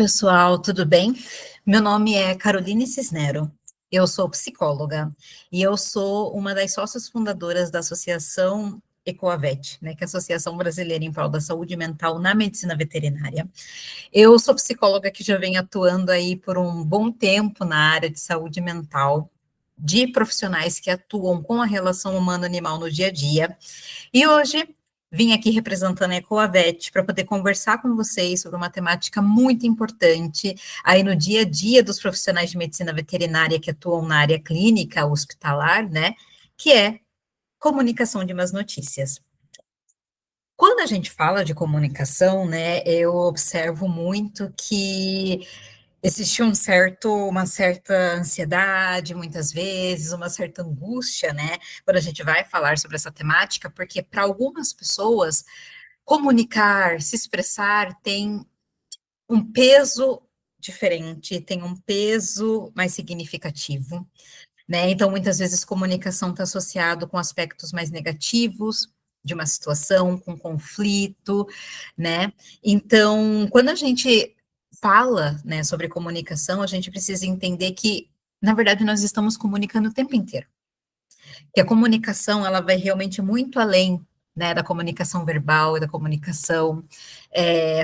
Pessoal, tudo bem? Meu nome é Caroline Cisnero, eu sou psicóloga e eu sou uma das sócias fundadoras da Associação Ecoavet, né, que é a Associação Brasileira em Prol da Saúde Mental na Medicina Veterinária. Eu sou psicóloga que já vem atuando aí por um bom tempo na área de saúde mental, de profissionais que atuam com a relação humano-animal no dia a dia, e hoje vim aqui representando a Ecoavet para poder conversar com vocês sobre uma temática muito importante aí no dia a dia dos profissionais de medicina veterinária que atuam na área clínica, hospitalar, né? Que é comunicação de más notícias. Quando a gente fala de comunicação, né, eu observo muito que existe uma certa ansiedade, muitas vezes, uma certa angústia, né, quando a gente vai falar sobre essa temática, porque para algumas pessoas, comunicar, se expressar tem um peso diferente, tem um peso mais significativo, né? Então, muitas vezes, comunicação está associado com aspectos mais negativos de uma situação, com conflito, né? Então, quando a gente fala, né, sobre comunicação, a gente precisa entender que, na verdade, nós estamos comunicando o tempo inteiro. Que a comunicação, ela vai realmente muito além, né, da comunicação verbal e da comunicação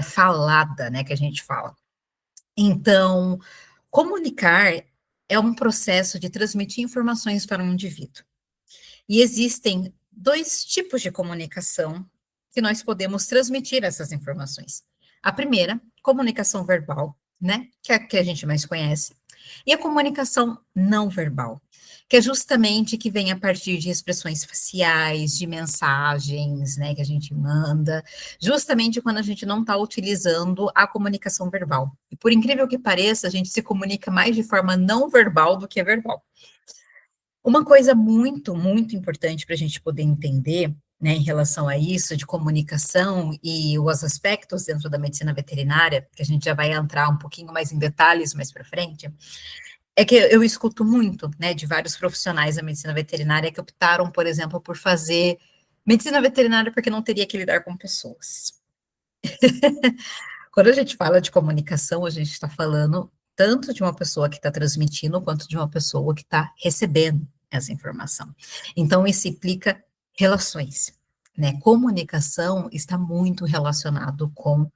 falada, né, que a gente fala. Então, comunicar é um processo de transmitir informações para um indivíduo. E existem dois tipos de comunicação que nós podemos transmitir essas informações. A primeira, comunicação verbal, né, que é a que a gente mais conhece, e a comunicação não verbal, que é justamente que vem a partir de expressões faciais, de mensagens, né, que a gente manda, justamente quando a gente não está utilizando a comunicação verbal. E por incrível que pareça, a gente se comunica mais de forma não verbal do que verbal. Uma coisa muito, muito importante para a gente poder entender, né, em relação a isso, de comunicação e os aspectos dentro da medicina veterinária, que a gente já vai entrar um pouquinho mais em detalhes mais para frente, é que eu escuto muito, né, de vários profissionais da medicina veterinária que optaram, por exemplo, por fazer medicina veterinária porque não teria que lidar com pessoas. Quando a gente fala de comunicação, a gente está falando tanto de uma pessoa que está transmitindo, quanto de uma pessoa que está recebendo essa informação. Então, isso implica relações, né? Comunicação está muito relacionado com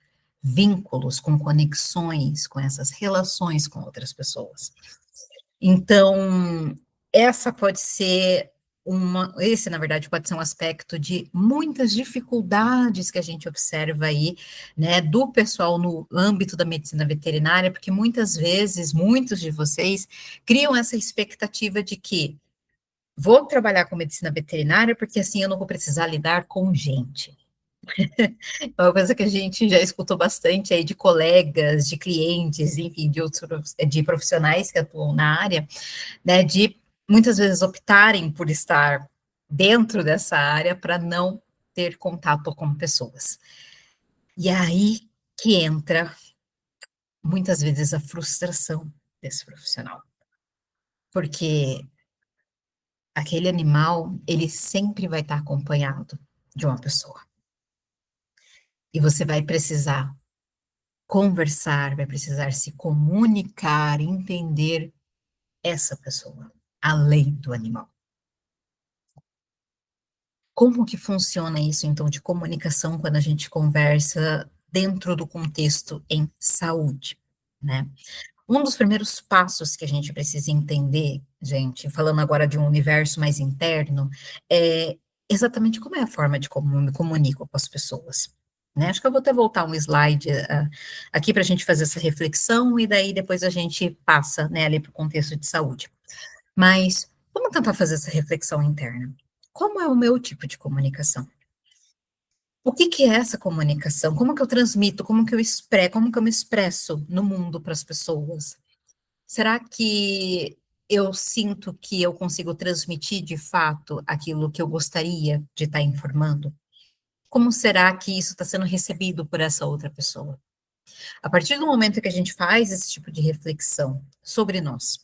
vínculos, com conexões, com essas relações com outras pessoas. Então, essa pode ser esse, na verdade, pode ser um aspecto de muitas dificuldades que a gente observa aí, né, do pessoal no âmbito da medicina veterinária, porque muitas vezes, muitos de vocês criam essa expectativa de que vou trabalhar com medicina veterinária porque assim eu não vou precisar lidar com gente. É uma coisa que a gente já escutou bastante aí de colegas, de clientes, enfim, de outros, de profissionais que atuam na área, né, de muitas vezes optarem por estar dentro dessa área para não ter contato com pessoas. E é aí que entra, muitas vezes, a frustração desse profissional, porque aquele animal, ele sempre vai estar acompanhado de uma pessoa. E você vai precisar conversar, vai precisar se comunicar, entender essa pessoa, além do animal. Como que funciona isso, então, de comunicação quando a gente conversa dentro do contexto em saúde, né? Um dos primeiros passos que a gente precisa entender, gente, falando agora de um universo mais interno, é exatamente como é a forma de como eu me comunico com as pessoas, né? Acho que eu vou até voltar um slide aqui para a gente fazer essa reflexão e daí depois a gente passa, né, ali para o contexto de saúde. Mas vamos tentar fazer essa reflexão interna. Como é o meu tipo de comunicação? O que que é essa comunicação? Como que eu transmito? Como que eu me expresso no mundo para as pessoas? Será que eu sinto que eu consigo transmitir de fato aquilo que eu gostaria de estar informando? Como será que isso está sendo recebido por essa outra pessoa? A partir do momento que a gente faz esse tipo de reflexão sobre nós,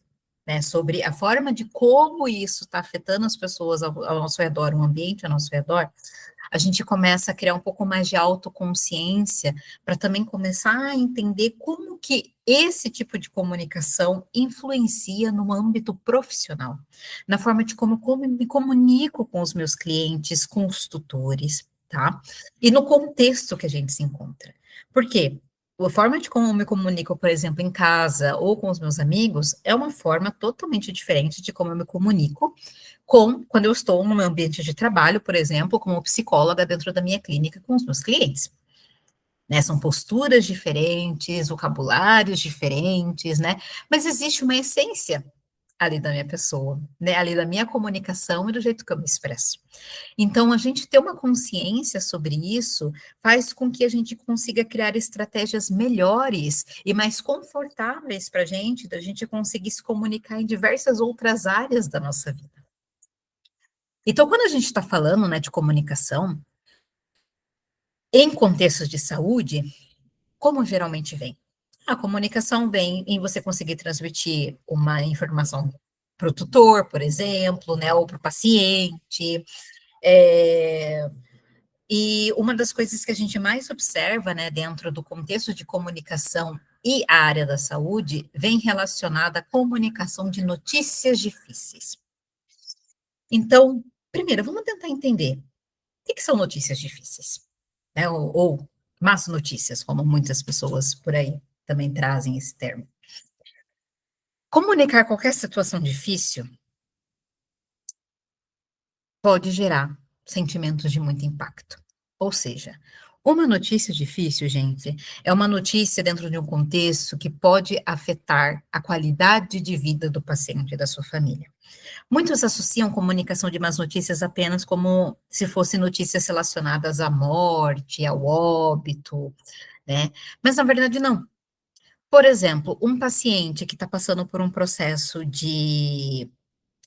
né, sobre a forma de como isso está afetando as pessoas ao nosso redor, o ambiente ao nosso redor, a gente começa a criar um pouco mais de autoconsciência, para também começar a entender como que esse tipo de comunicação influencia no âmbito profissional, na forma de como eu me comunico com os meus clientes, com os tutores, tá? E no contexto que a gente se encontra. Por quê? A forma de como eu me comunico, por exemplo, em casa ou com os meus amigos, é uma forma totalmente diferente de como eu me comunico quando eu estou no meu ambiente de trabalho, por exemplo, como psicóloga dentro da minha clínica com os meus clientes, né? São posturas diferentes, vocabulários diferentes, né? Mas existe uma essência ali da minha pessoa, né? Ali da minha comunicação e do jeito que eu me expresso. Então, a gente ter uma consciência sobre isso faz com que a gente consiga criar estratégias melhores e mais confortáveis para a gente, da gente conseguir se comunicar em diversas outras áreas da nossa vida. Então, quando a gente está falando, né, de comunicação, em contextos de saúde, como geralmente vem? A comunicação vem em você conseguir transmitir uma informação para o tutor, por exemplo, né, ou para o paciente. É, e uma das coisas que a gente mais observa, né, dentro do contexto de comunicação e a área da saúde, vem relacionada à comunicação de notícias difíceis. Então, primeiro, vamos tentar entender o que são notícias difíceis, né? Ou más notícias, como muitas pessoas por aí também trazem esse termo. Comunicar qualquer situação difícil pode gerar sentimentos de muito impacto. Ou seja, uma notícia difícil, gente, é uma notícia dentro de um contexto que pode afetar a qualidade de vida do paciente e da sua família. Muitos associam comunicação de más notícias apenas como se fossem notícias relacionadas à morte, ao óbito, né? Mas na verdade não. Por exemplo, um paciente que está passando por um processo de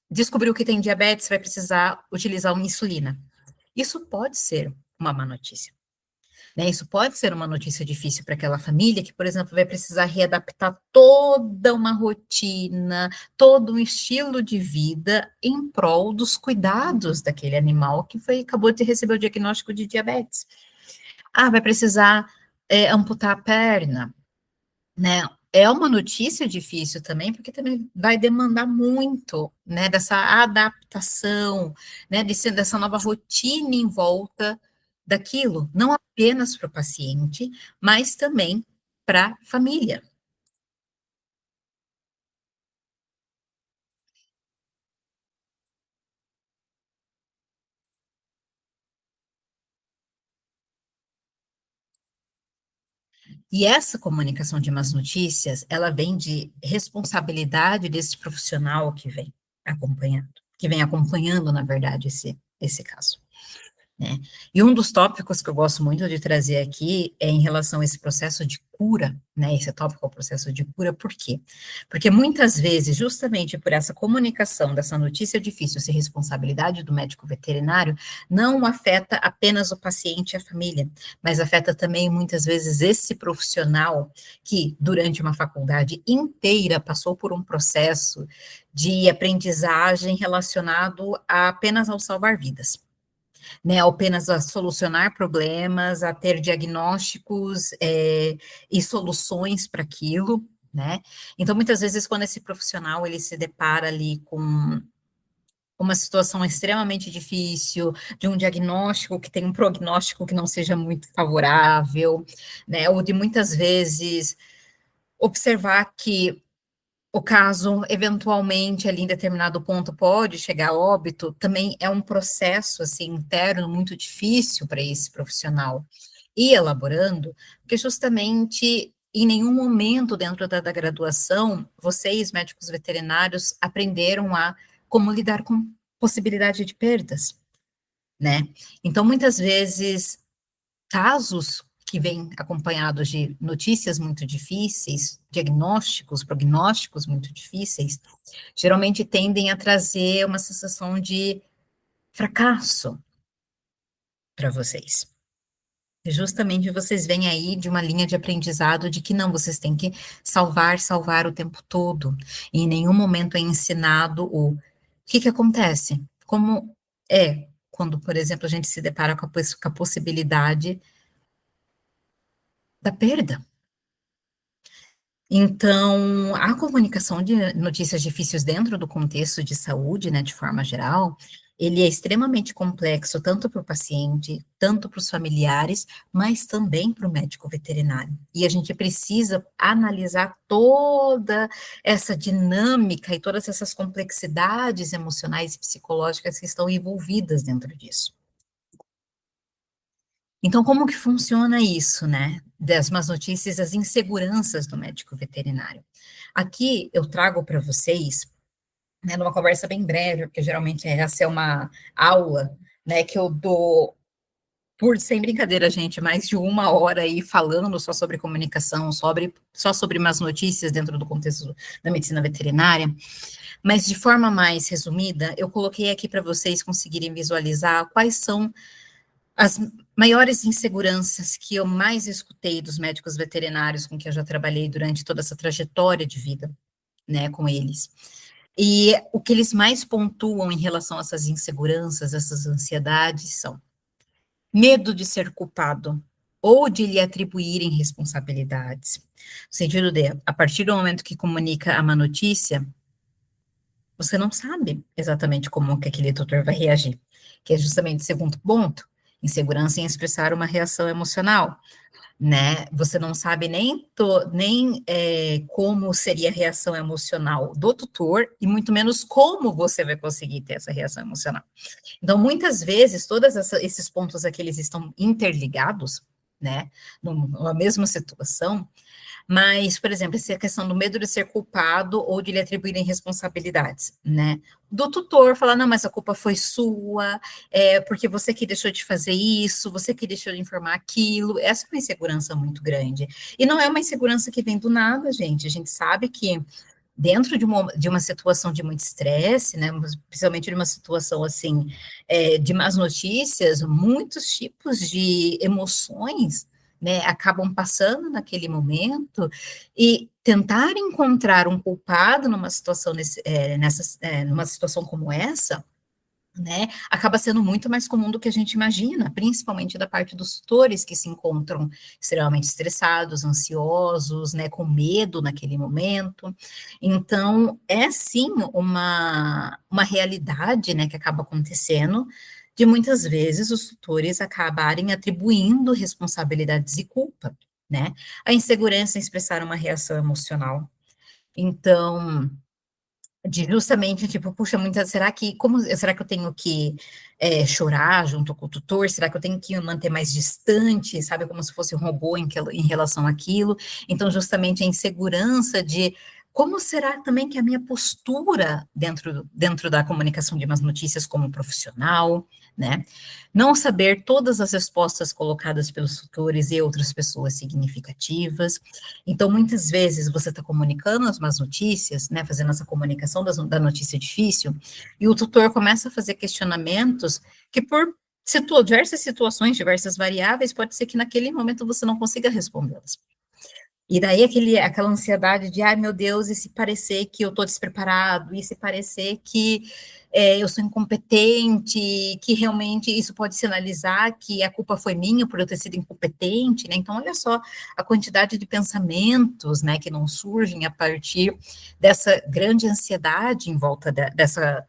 descobriu que tem diabetes, vai precisar utilizar uma insulina. Isso pode ser uma má notícia, né? Isso pode ser uma notícia difícil para aquela família que, por exemplo, vai precisar readaptar toda uma rotina, todo um estilo de vida em prol dos cuidados daquele animal que acabou de receber o diagnóstico de diabetes. Ah, vai precisar amputar a perna, né? É uma notícia difícil também, porque também vai demandar muito, né, dessa adaptação, né, dessa nova rotina em volta daquilo, não apenas para o paciente, mas também para a família. E essa comunicação de más notícias, ela vem de responsabilidade desse profissional que vem acompanhando, na verdade, esse caso. Né? E um dos tópicos que eu gosto muito de trazer aqui é em relação a esse processo de cura, né? Esse tópico é o processo de cura, por quê? Porque muitas vezes, justamente por essa comunicação dessa notícia difícil ser responsabilidade do médico veterinário, não afeta apenas o paciente e a família, mas afeta também muitas vezes esse profissional que, durante uma faculdade inteira, passou por um processo de aprendizagem relacionado apenas ao salvar vidas, né, apenas a solucionar problemas, a ter diagnósticos e soluções para aquilo, né? Então, muitas vezes, quando esse profissional ele se depara ali com uma situação extremamente difícil, de um diagnóstico que tem um prognóstico que não seja muito favorável, né? Ou de muitas vezes observar que o caso, eventualmente, ali em determinado ponto, pode chegar a óbito, também é um processo, assim, interno muito difícil para esse profissional ir elaborando, porque justamente em nenhum momento dentro da graduação, vocês, médicos veterinários, aprenderam a como lidar com possibilidade de perdas, né? Então, muitas vezes, casos que vêm acompanhados de notícias muito difíceis, diagnósticos, prognósticos muito difíceis, geralmente tendem a trazer uma sensação de fracasso para vocês. Justamente vocês vêm aí de uma linha de aprendizado de que não, vocês têm que salvar, salvar o tempo todo. E em nenhum momento é ensinado o que acontece, como é, quando, por exemplo, a gente se depara com a possibilidade da perda. Então, a comunicação de notícias difíceis dentro do contexto de saúde, né, de forma geral, ele é extremamente complexo, tanto para o paciente, tanto para os familiares, mas também para o médico veterinário. E a gente precisa analisar toda essa dinâmica e todas essas complexidades emocionais e psicológicas que estão envolvidas dentro disso. Então, como que funciona isso, né? Das más notícias, as inseguranças do médico veterinário. Aqui eu trago para vocês, né, numa conversa bem breve, porque geralmente essa é uma aula, né, que eu dou por, sem brincadeira, gente, mais de 1 hora aí falando só sobre comunicação, só sobre más notícias dentro do contexto da medicina veterinária, mas de forma mais resumida, eu coloquei aqui para vocês conseguirem visualizar quais são as maiores inseguranças que eu mais escutei dos médicos veterinários com que eu já trabalhei durante toda essa trajetória de vida, né, com eles. E o que eles mais pontuam em relação a essas inseguranças, essas ansiedades, são medo de ser culpado ou de lhe atribuírem responsabilidades. No sentido de, a partir do momento que comunica a má notícia, você não sabe exatamente como que aquele tutor vai reagir, que é justamente o segundo ponto, insegurança em expressar uma reação emocional, né? Você não sabe nem como seria a reação emocional do tutor e muito menos como você vai conseguir ter essa reação emocional. Então, muitas vezes, esses pontos aqui, eles estão interligados, né? Numa mesma situação, mas, por exemplo, essa questão do medo de ser culpado ou de lhe atribuírem responsabilidades, né? Do tutor falar, não, mas a culpa foi sua, porque você que deixou de fazer isso, você que deixou de informar aquilo. Essa é uma insegurança muito grande. E não é uma insegurança que vem do nada, gente. A gente sabe que dentro de uma situação de muito estresse, né, principalmente de uma situação assim, de más notícias, muitos tipos de emoções, né, acabam passando naquele momento, e tentar encontrar um culpado numa situação numa situação como essa, né, acaba sendo muito mais comum do que a gente imagina, principalmente da parte dos tutores que se encontram extremamente estressados, ansiosos, né, com medo naquele momento. Então, é sim uma realidade, né, que acaba acontecendo, de muitas vezes os tutores acabarem atribuindo responsabilidades e culpa, né? A insegurança em expressar uma reação emocional. Então, de justamente, tipo, puxa, será que eu tenho que chorar junto com o tutor? Será que eu tenho que manter mais distante, sabe, como se fosse um robô em relação àquilo? Então, justamente a insegurança de como será também que a minha postura dentro da comunicação de umas notícias como profissional, né? Não saber todas as respostas colocadas pelos tutores e outras pessoas significativas. Então, muitas vezes você está comunicando as más notícias, né, fazendo essa comunicação da notícia difícil, e o tutor começa a fazer questionamentos que por diversas situações, diversas variáveis, pode ser que naquele momento você não consiga respondê-las. E daí aquela ansiedade de, ai meu Deus, e se parecer que eu estou despreparado, e se parecer que eu sou incompetente, que realmente isso pode sinalizar que a culpa foi minha por eu ter sido incompetente, né? Então, olha só a quantidade de pensamentos, né, que não surgem a partir dessa grande ansiedade em volta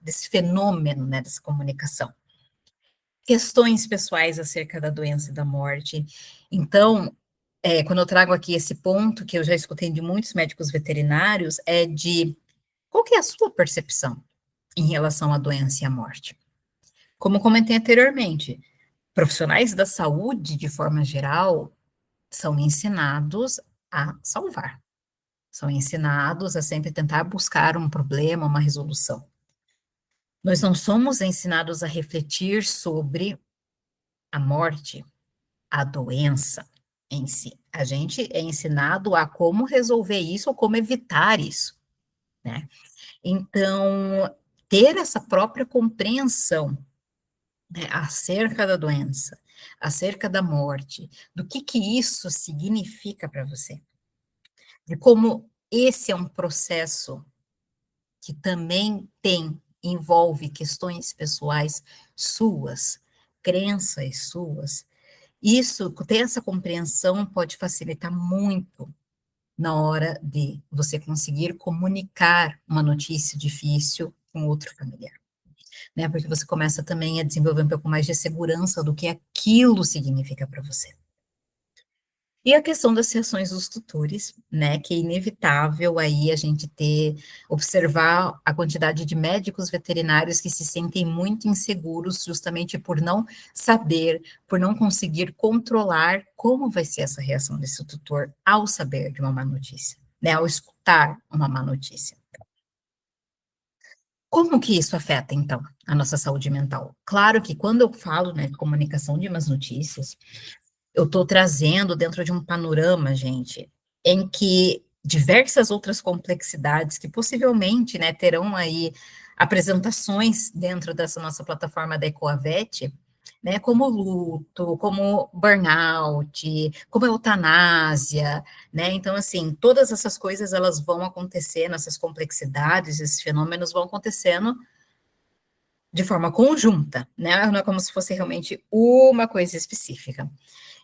desse fenômeno, né, dessa comunicação. Questões pessoais acerca da doença e da morte. Então, quando eu trago aqui esse ponto, que eu já escutei de muitos médicos veterinários, é de qual que é a sua percepção em relação à doença e à morte? Como comentei anteriormente, profissionais da saúde, de forma geral, são ensinados a salvar, são ensinados a sempre tentar buscar um problema, uma resolução. Nós não somos ensinados a refletir sobre a morte, a doença em si. A gente é ensinado a como resolver isso ou como evitar isso, né? Então, ter essa própria compreensão, né, acerca da doença, acerca da morte, do que isso significa para você, de como esse é um processo que também tem envolve questões pessoais suas, crenças suas, isso, ter essa compreensão pode facilitar muito na hora de você conseguir comunicar uma notícia difícil com outro familiar, né, porque você começa também a desenvolver um pouco mais de segurança do que aquilo significa para você. E a questão das reações dos tutores, né, que é inevitável aí a gente observar a quantidade de médicos veterinários que se sentem muito inseguros justamente por não saber, por não conseguir controlar como vai ser essa reação desse tutor ao saber de uma má notícia, né, ao escutar uma má notícia. Como que isso afeta, então, a nossa saúde mental? Claro que quando eu falo, né, de comunicação de más notícias, eu estou trazendo dentro de um panorama, gente, em que diversas outras complexidades que possivelmente, né, terão aí apresentações dentro dessa nossa plataforma da Ecoavet, né, como luto, como burnout, como eutanásia, né, então, assim, todas essas coisas, elas vão acontecendo, essas complexidades, esses fenômenos vão acontecendo de forma conjunta, né, não é como se fosse realmente uma coisa específica.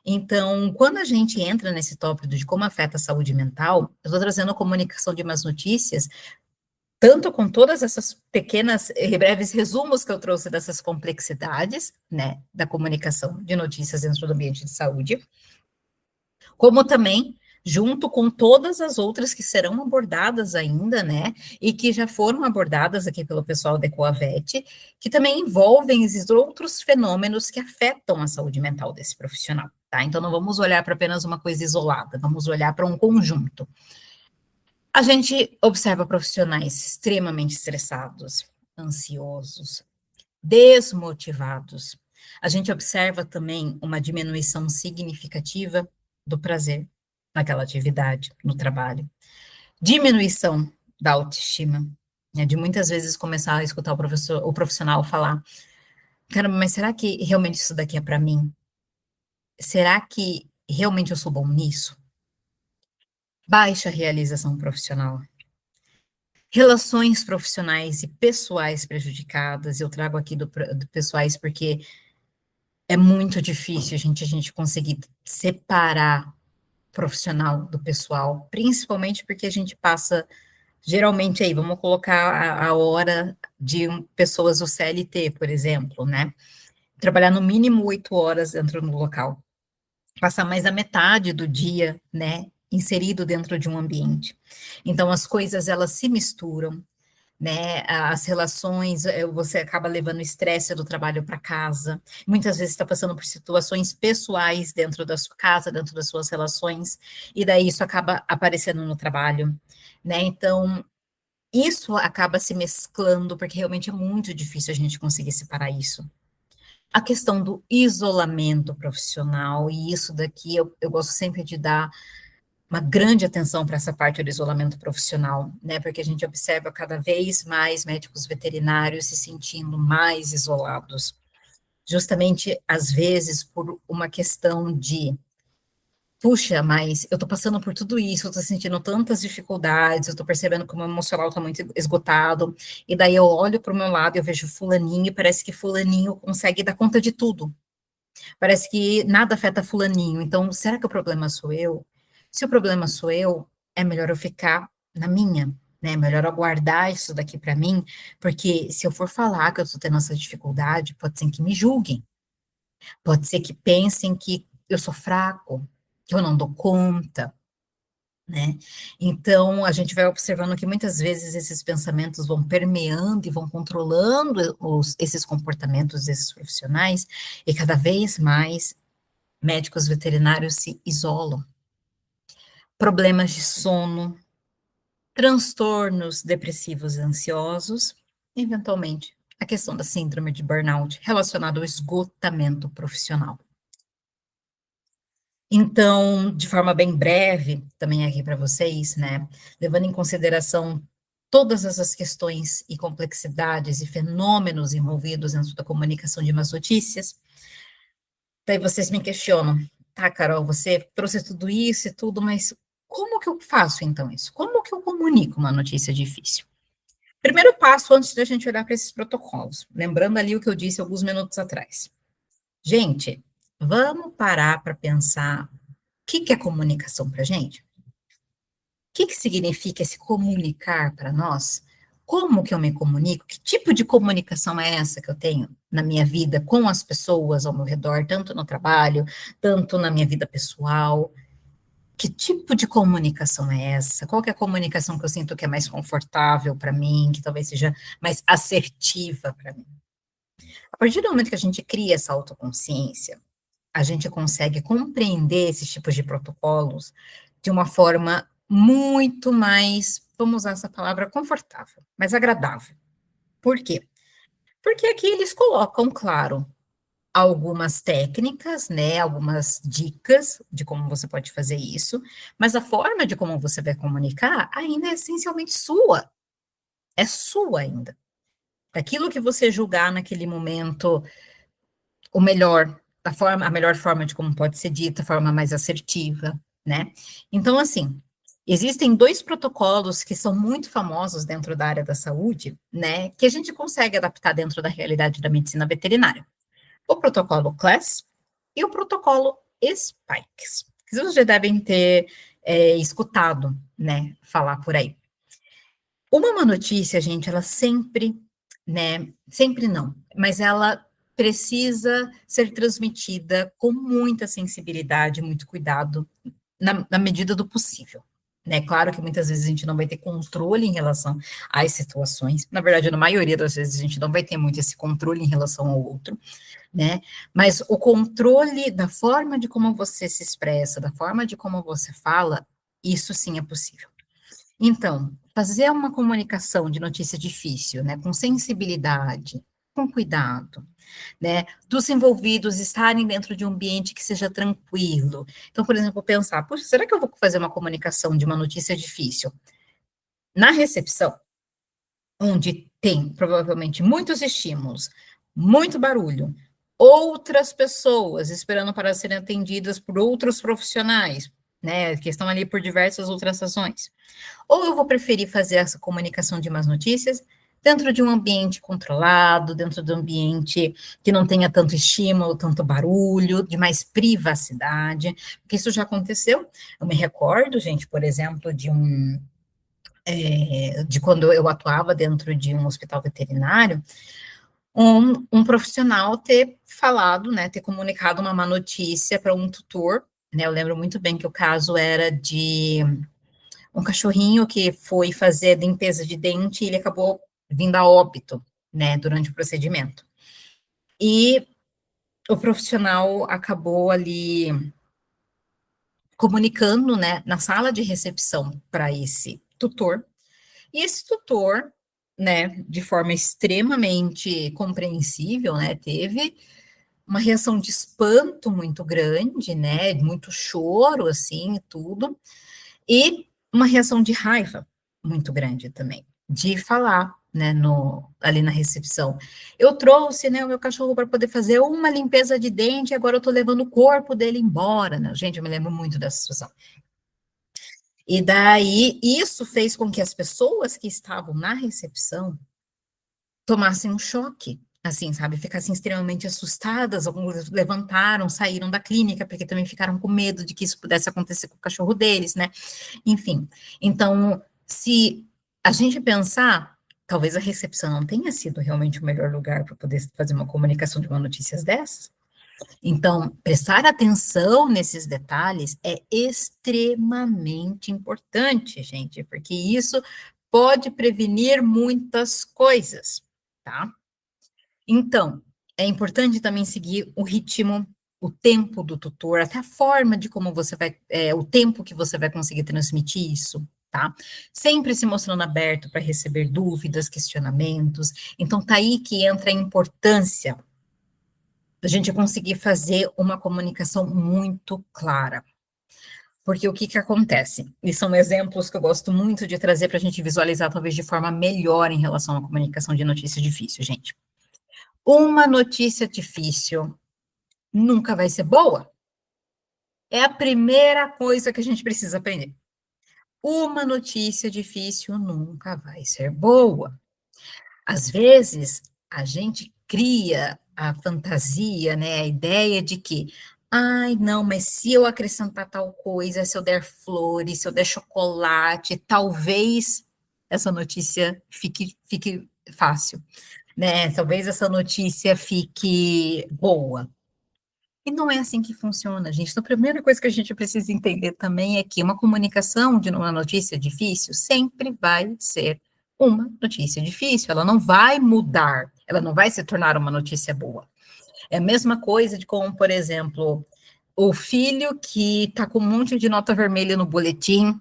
Então, quando a gente entra nesse tópico de como afeta a saúde mental, eu estou trazendo a comunicação de más notícias, tanto com todas essas pequenas e breves resumos que eu trouxe dessas complexidades, né, da comunicação de notícias dentro do ambiente de saúde, como também junto com todas as outras que serão abordadas ainda, né, e que já foram abordadas aqui pelo pessoal da Ecoavet, que também envolvem esses outros fenômenos que afetam a saúde mental desse profissional, tá? Então não vamos olhar para apenas uma coisa isolada, vamos olhar para um conjunto. A gente observa profissionais extremamente estressados, ansiosos, desmotivados. A gente observa também uma diminuição significativa do prazer naquela atividade, no trabalho. Diminuição da autoestima, né, de muitas vezes começar a escutar o profissional falar: "Caramba, mas será que realmente isso daqui é para mim? Será que realmente eu sou bom nisso?". Baixa realização profissional. Relações profissionais e pessoais prejudicadas, eu trago aqui do pessoais porque é muito difícil a gente conseguir separar profissional do pessoal, principalmente porque a gente passa, geralmente aí, vamos colocar a hora de pessoas do CLT, por exemplo, né, trabalhar no mínimo 8 horas dentro do local, passar mais da metade do dia, né, inserido dentro de um ambiente. Então as coisas elas se misturam, né, as relações, você acaba levando o estresse do trabalho para casa, muitas vezes está passando por situações pessoais dentro da sua casa, dentro das suas relações, e daí isso acaba aparecendo no trabalho, né, então, isso acaba se mesclando, porque realmente é muito difícil a gente conseguir separar isso. A questão do isolamento profissional, e isso daqui eu gosto sempre de dar uma grande atenção para essa parte do isolamento profissional, né, porque a gente observa cada vez mais médicos veterinários se sentindo mais isolados, justamente, às vezes, por uma questão de: "Puxa, mas eu estou passando por tudo isso, eu estou sentindo tantas dificuldades, eu estou percebendo que o meu emocional está muito esgotado, e daí eu olho para o meu lado e eu vejo fulaninho e parece que fulaninho consegue dar conta de tudo". Parece que nada afeta fulaninho, então será que o problema sou eu? Se o problema sou eu, é melhor eu ficar na minha, né, é melhor eu guardar isso daqui para mim, porque se eu for falar que eu tô tendo essa dificuldade, pode ser que me julguem, pode ser que pensem que eu sou fraco, que eu não dou conta, né. Então a gente vai observando que muitas vezes esses pensamentos vão permeando e vão controlando esses comportamentos desses profissionais, e cada vez mais médicos veterinários se isolam. Problemas de sono, transtornos depressivos e ansiosos, eventualmente a questão da síndrome de burnout relacionada ao esgotamento profissional. Então, de forma bem breve, também aqui para vocês, né, levando em consideração todas essas questões e complexidades e fenômenos envolvidos dentro da comunicação de más notícias, daí vocês me questionam: "Tá, Carol, você trouxe tudo isso e tudo, mas como que eu faço então isso? Como que eu comunico uma notícia difícil?". Primeiro passo antes da gente olhar para esses protocolos, lembrando ali o que eu disse alguns minutos atrás. Gente, vamos parar para pensar o que é comunicação para a gente? O que significa esse comunicar para nós? Como que eu me comunico? Que tipo de comunicação é essa que eu tenho na minha vida com as pessoas ao meu redor, tanto no trabalho, tanto na minha vida pessoal? Que tipo de comunicação é essa? Qual que é a comunicação que eu sinto que é mais confortável para mim, que talvez seja mais assertiva para mim? A partir do momento que a gente cria essa autoconsciência, a gente consegue compreender esses tipos de protocolos de uma forma muito mais, vamos usar essa palavra, confortável, mais agradável. Por quê? Porque aqui eles colocam, claro, algumas técnicas, né, algumas dicas de como você pode fazer isso, mas a forma de como você vai comunicar ainda é essencialmente sua, é sua ainda. Aquilo que você julgar naquele momento o melhor, a melhor forma de como pode ser dita, a forma mais assertiva, né? Então, assim, existem dois protocolos que são muito famosos dentro da área da saúde, né, que a gente consegue adaptar dentro da realidade da medicina veterinária. O protocolo CLASS e o protocolo SPIKES, que vocês já devem ter escutado, né, falar por aí. Uma má notícia, gente, ela sempre, né, sempre não, mas ela precisa ser transmitida com muita sensibilidade, muito cuidado, na medida do possível. Né, claro que muitas vezes a gente não vai ter controle em relação às situações, na verdade, na maioria das vezes a gente não vai ter muito esse controle em relação ao outro, né, mas o controle da forma de como você se expressa, da forma de como você fala, isso sim é possível. Então, fazer uma comunicação de notícia difícil, né, com sensibilidade, com cuidado, né, dos envolvidos estarem dentro de um ambiente que seja tranquilo. Então, por exemplo, pensar, puxa, será que eu vou fazer uma comunicação de uma notícia difícil na recepção, onde tem provavelmente muitos estímulos, muito barulho, outras pessoas esperando para serem atendidas por outros profissionais, né, que estão ali por diversas outras razões. Ou eu vou preferir fazer essa comunicação de más notícias dentro de um ambiente controlado, dentro de um ambiente que não tenha tanto estímulo, tanto barulho, de mais privacidade, porque isso já aconteceu. Eu me recordo, gente, por exemplo, de quando eu atuava dentro de um hospital veterinário, um profissional ter falado, né, ter comunicado uma má notícia para um tutor, né, eu lembro muito bem que o caso era de um cachorrinho que foi fazer limpeza de dente e ele acabou vindo a óbito, né, durante o procedimento. E o profissional acabou ali comunicando, né, na sala de recepção para esse tutor, e esse tutor, né, de forma extremamente compreensível, né, teve uma reação de espanto muito grande, né, muito choro, assim, e tudo, e uma reação de raiva muito grande também, de falar, né, ali na recepção. Eu trouxe, né, o meu cachorro para poder fazer uma limpeza de dente, agora eu estou levando o corpo dele embora, né? Gente, eu me lembro muito dessa situação. E daí, isso fez com que as pessoas que estavam na recepção tomassem um choque, assim, sabe, ficassem extremamente assustadas, alguns levantaram, saíram da clínica, porque também ficaram com medo de que isso pudesse acontecer com o cachorro deles, né, enfim. Então, se a gente pensar, talvez a recepção não tenha sido realmente o melhor lugar para poder fazer uma comunicação de uma notícias dessas. Então, prestar atenção nesses detalhes é extremamente importante, gente, porque isso pode prevenir muitas coisas, tá? Então, é importante também seguir o ritmo, o tempo do tutor, até a forma de como você vai, o tempo que você vai conseguir transmitir isso, tá? Sempre se mostrando aberto para receber dúvidas, questionamentos. Então, tá aí que entra a importância da gente conseguir fazer uma comunicação muito clara. Porque o que que acontece? E são exemplos que eu gosto muito de trazer para a gente visualizar, talvez de forma melhor em relação à comunicação de notícia difícil, gente. Uma notícia difícil nunca vai ser boa. É a primeira coisa que a gente precisa aprender. Uma notícia difícil nunca vai ser boa. Às vezes, a gente cria a fantasia, né, a ideia de que: "Ai, não, mas se eu acrescentar tal coisa, se eu der flores, se eu der chocolate, talvez essa notícia fique fácil, né, talvez essa notícia fique boa". E não é assim que funciona, gente. Então, a primeira coisa que a gente precisa entender também é que uma comunicação de uma notícia difícil sempre vai ser uma notícia difícil, ela não vai mudar, ela não vai se tornar uma notícia boa. É a mesma coisa de como, por exemplo, o filho que está com um monte de nota vermelha no boletim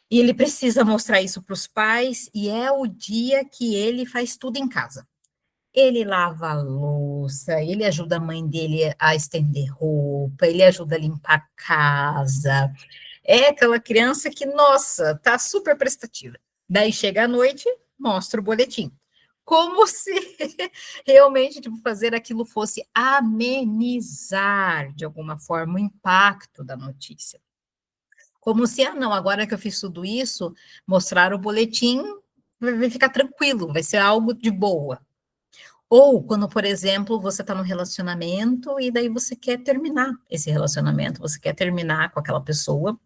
e ele precisa mostrar isso para os pais, e é o dia que ele faz tudo em casa. Ele lava a louça, ele ajuda a mãe dele a estender roupa, ele ajuda a limpar a casa. É aquela criança que, nossa, tá super prestativa. Daí chega à noite, mostra o boletim. Como se realmente, tipo, fazer aquilo fosse amenizar de alguma forma o impacto da notícia. Como se, ah, não, agora que eu fiz tudo isso, mostrar o boletim vai ficar tranquilo, vai ser algo de boa. Ou quando, por exemplo, você está num relacionamento e daí você quer terminar esse relacionamento, você quer terminar com aquela pessoa,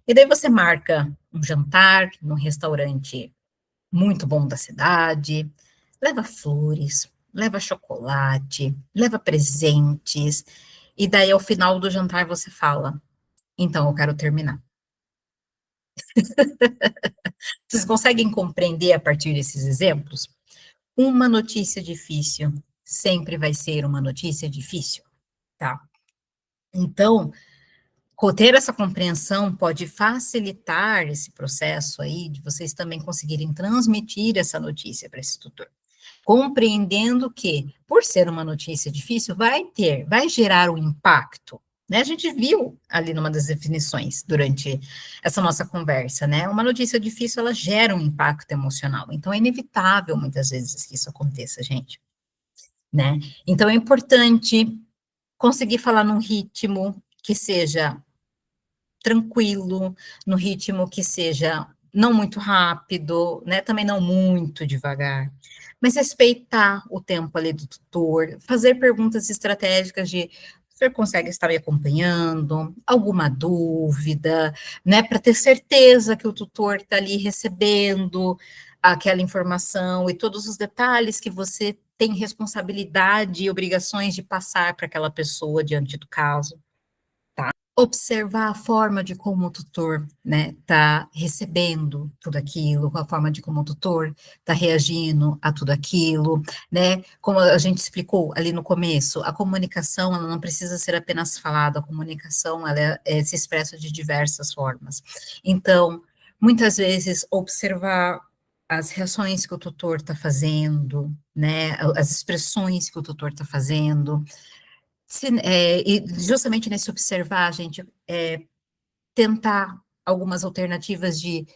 e daí você marca um jantar num restaurante muito bom da cidade, leva flores, leva chocolate, leva presentes, e daí ao final do jantar você fala: então eu quero terminar. Vocês conseguem compreender a partir desses exemplos? Uma notícia difícil sempre vai ser uma notícia difícil, tá? Então, ter essa compreensão pode facilitar esse processo aí de vocês também conseguirem transmitir essa notícia para esse tutor, compreendendo que, por ser uma notícia difícil, vai gerar um impacto, né? A gente viu ali numa das definições durante essa nossa conversa, né? Uma notícia difícil, ela gera um impacto emocional, então é inevitável muitas vezes que isso aconteça, gente, né? Então é importante conseguir falar num ritmo que seja tranquilo, no ritmo que seja não muito rápido, né, também não muito devagar, mas respeitar o tempo ali do tutor, fazer perguntas estratégicas de: "O senhor consegue estar me acompanhando? Alguma dúvida?", né, para ter certeza que o tutor está ali recebendo aquela informação e todos os detalhes que você tem responsabilidade e obrigações de passar para aquela pessoa diante do caso. Observar a forma de como o tutor, né, tá recebendo tudo aquilo, a forma de como o tutor tá reagindo a tudo aquilo, né, como a gente explicou ali no começo, a comunicação, ela não precisa ser apenas falada, a comunicação, ela se expressa de diversas formas. Então, muitas vezes, observar as reações que o tutor está fazendo, né, as expressões que o tutor está fazendo, e justamente nesse observar, gente, tentar algumas alternativas de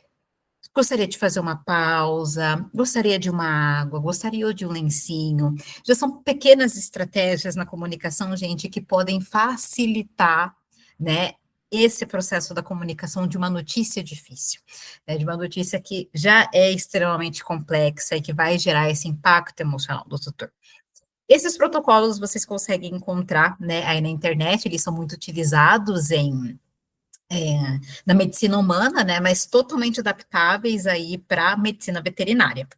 gostaria de fazer uma pausa, gostaria de uma água, gostaria de um lencinho. Já são pequenas estratégias na comunicação, gente, que podem facilitar, né, esse processo da comunicação de uma notícia difícil, né, de uma notícia que já é extremamente complexa e que vai gerar esse impacto emocional do tutor. Esses protocolos vocês conseguem encontrar, né, aí na internet, eles são muito utilizados na medicina humana, né, mas totalmente adaptáveis aí para medicina veterinária.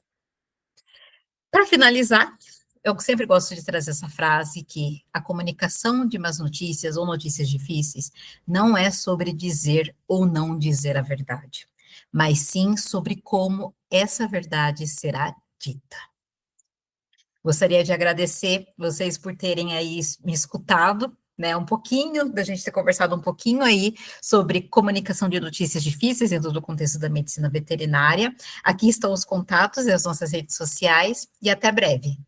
Para finalizar, eu sempre gosto de trazer essa frase que a comunicação de más notícias ou notícias difíceis não é sobre dizer ou não dizer a verdade, mas sim sobre como essa verdade será dita. Gostaria de agradecer vocês por terem aí me escutado, né, um pouquinho, da gente ter conversado um pouquinho aí sobre comunicação de notícias difíceis dentro do contexto da medicina veterinária. Aqui estão os contatos e as nossas redes sociais, e até breve.